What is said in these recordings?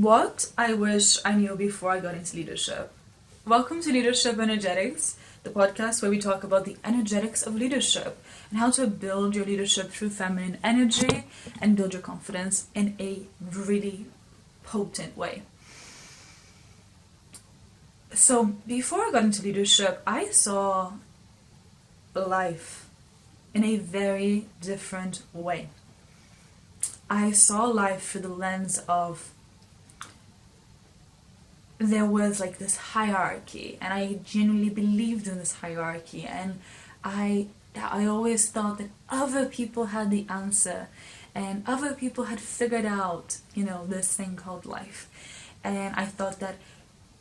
What I wish I knew before I got into leadership. Welcome to Leadership Energetics, the podcast where we talk about the energetics of leadership and how to build your leadership through feminine energy and build your confidence in a really potent way. So, before I got into leadership, I saw life in a very different way. I saw life through the lens of there was like this hierarchy, and I genuinely believed in this hierarchy, and I always thought that other people had the answer and other people had figured out, this thing called life. And I thought that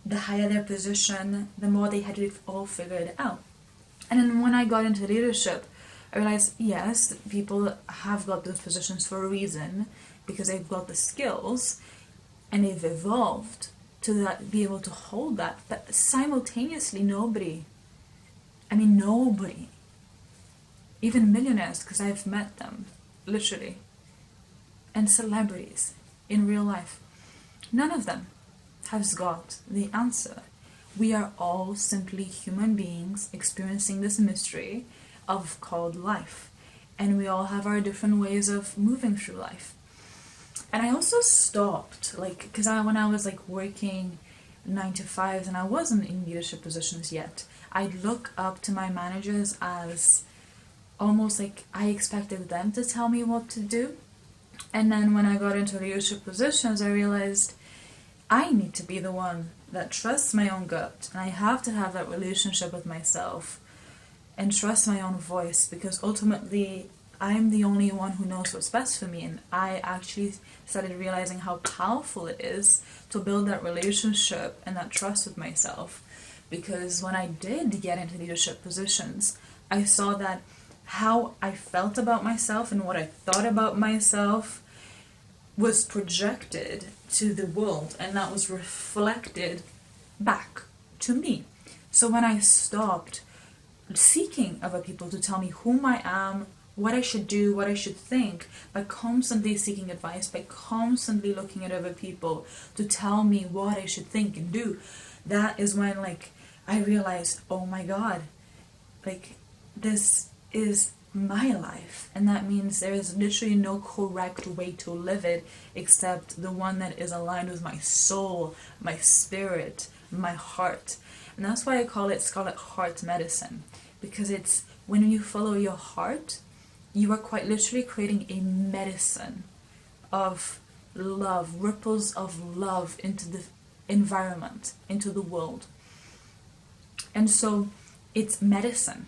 the higher their position, the more they had it all figured out. And then when I got into leadership, I realized, yes, people have got those positions for a reason because they've got the skills and they've evolved to be able to hold that. But simultaneously, nobody, even millionaires, because I've met them, literally, and celebrities in real life, none of them has got the answer. We are all simply human beings experiencing this mystery of called life, and we all have our different ways of moving through life. And I also stopped, because when I was working 9 to 5 and I wasn't in leadership positions yet, I'd look up to my managers as almost like I expected them to tell me what to do. And then when I got into leadership positions, I realized I need to be the one that trusts my own gut, and I have to have that relationship with myself and trust my own voice, because ultimately I'm the only one who knows what's best for me. And I actually started realizing how powerful it is to build that relationship and that trust with myself. Because when I did get into leadership positions, I saw that how I felt about myself and what I thought about myself was projected to the world, and that was reflected back to me. So when I stopped seeking other people to tell me whom I am, what I should do, what I should think, by constantly seeking advice, by constantly looking at other people to tell me what I should think and do, that is when I realized, oh my God, this is my life, and that means there is literally no correct way to live it except the one that is aligned with my soul, my spirit, my heart. And that's why I call it ScarletHeartMedicine, because it's when you follow your heart, you are quite literally creating a medicine of love, ripples of love into the environment, into the world. And so it's medicine.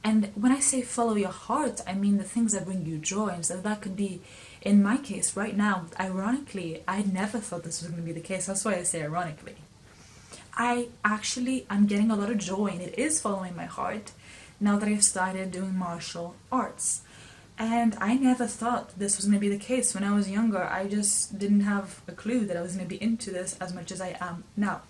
And when I say follow your heart, I mean the things that bring you joy. And so that could be, in my case right now, ironically, I never thought this was going to be the case. That's why I say ironically. I'm getting a lot of joy, and it is following my heart now that I've started doing martial arts. And I never thought this was going to be the case. When I was younger, I just didn't have a clue that I was going to be into this as much as I am now.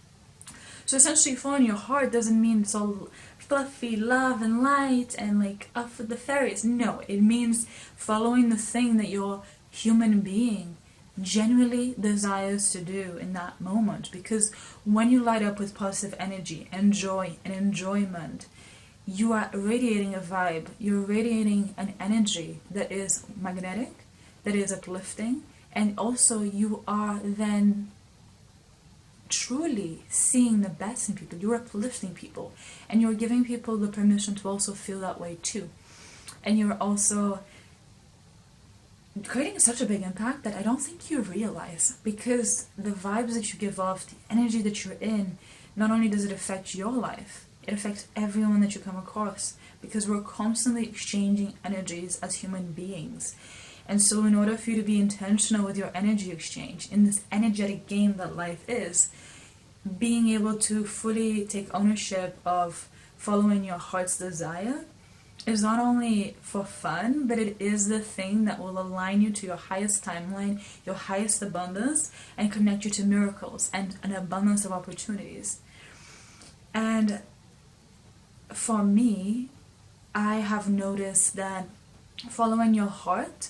So essentially, following your heart doesn't mean it's all fluffy love and light and up for the fairies. No, it means following the thing that your human being genuinely desires to do in that moment. Because when you light up with positive energy and joy and enjoyment, you are radiating a vibe, you're radiating an energy that is magnetic, that is uplifting, and also you are then truly seeing the best in people. You're uplifting people, and you're giving people the permission to also feel that way too. And you're also creating such a big impact that I don't think you realize, because the vibes that you give off, the energy that you're in, not only does it affect your life, it affects everyone that you come across, because we're constantly exchanging energies as human beings. And so in order for you to be intentional with your energy exchange in this energetic game that life is, being able to fully take ownership of following your heart's desire is not only for fun, but it is the thing that will align you to your highest timeline, your highest abundance, and connect you to miracles and an abundance of opportunities. And for me, I have noticed that following your heart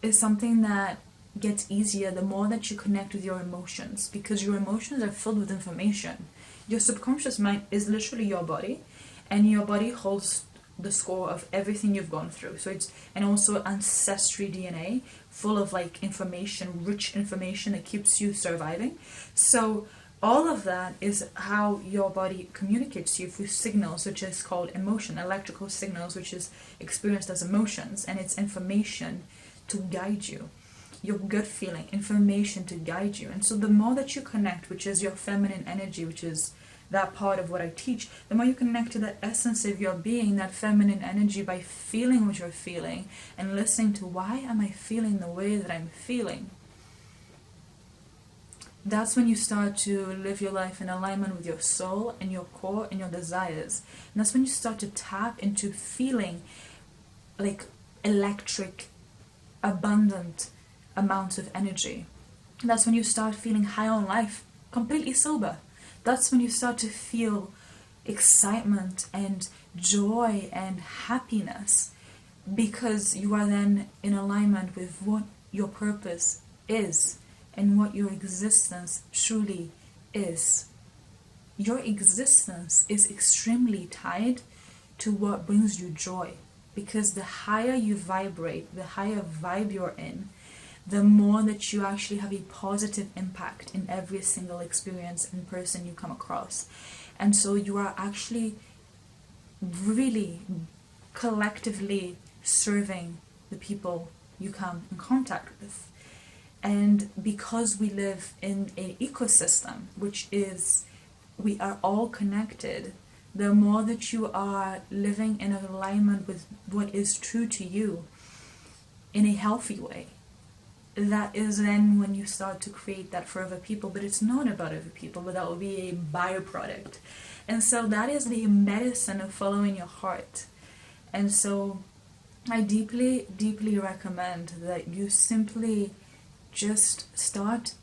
is something that gets easier the more that you connect with your emotions, because your emotions are filled with information. Your subconscious mind is literally your body, and your body holds the score of everything you've gone through. So it's, and also ancestry DNA full of like information, rich information that keeps you surviving. So all of that is how your body communicates to you through signals, which is called emotion, electrical signals, which is experienced as emotions, and it's information to guide you. Your gut feeling, information to guide you. And so the more that you connect, which is your feminine energy, which is that part of what I teach, the more you connect to the essence of your being, that feminine energy, by feeling what you're feeling and listening to, why am I feeling the way that I'm feeling? That's when you start to live your life in alignment with your soul and your core and your desires. And that's when you start to tap into feeling like electric, abundant amounts of energy. And that's when you start feeling high on life, completely sober. That's when you start to feel excitement and joy and happiness, because you are then in alignment with what your purpose is and what your existence truly is. Your existence is extremely tied to what brings you joy, because the higher you vibrate, the higher vibe you're in, the more that you actually have a positive impact in every single experience and person you come across. And so you are actually really collectively serving the people you come in contact with. And because we live in an ecosystem, which is, we are all connected, the more that you are living in alignment with what is true to you in a healthy way, that is then when you start to create that for other people. But it's not about other people, but that will be a byproduct. And so that is the medicine of following your heart. And so I deeply, deeply recommend that you simply just start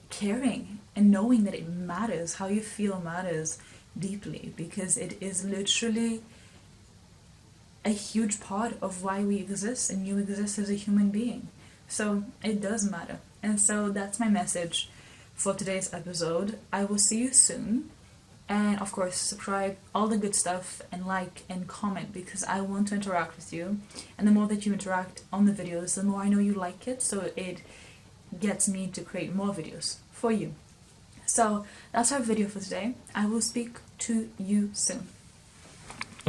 caring and knowing that it matters. How you feel matters deeply, because it is literally a huge part of why we exist and you exist as a human being. So it does matter. And so that's my message for today's episode. I will see you soon. And of course, subscribe, all the good stuff, and like and comment, because I want to interact with you. And the more that you interact on the videos, the more I know you like it. So it gets me to create more videos for you. So that's our video for today. I will speak to you soon.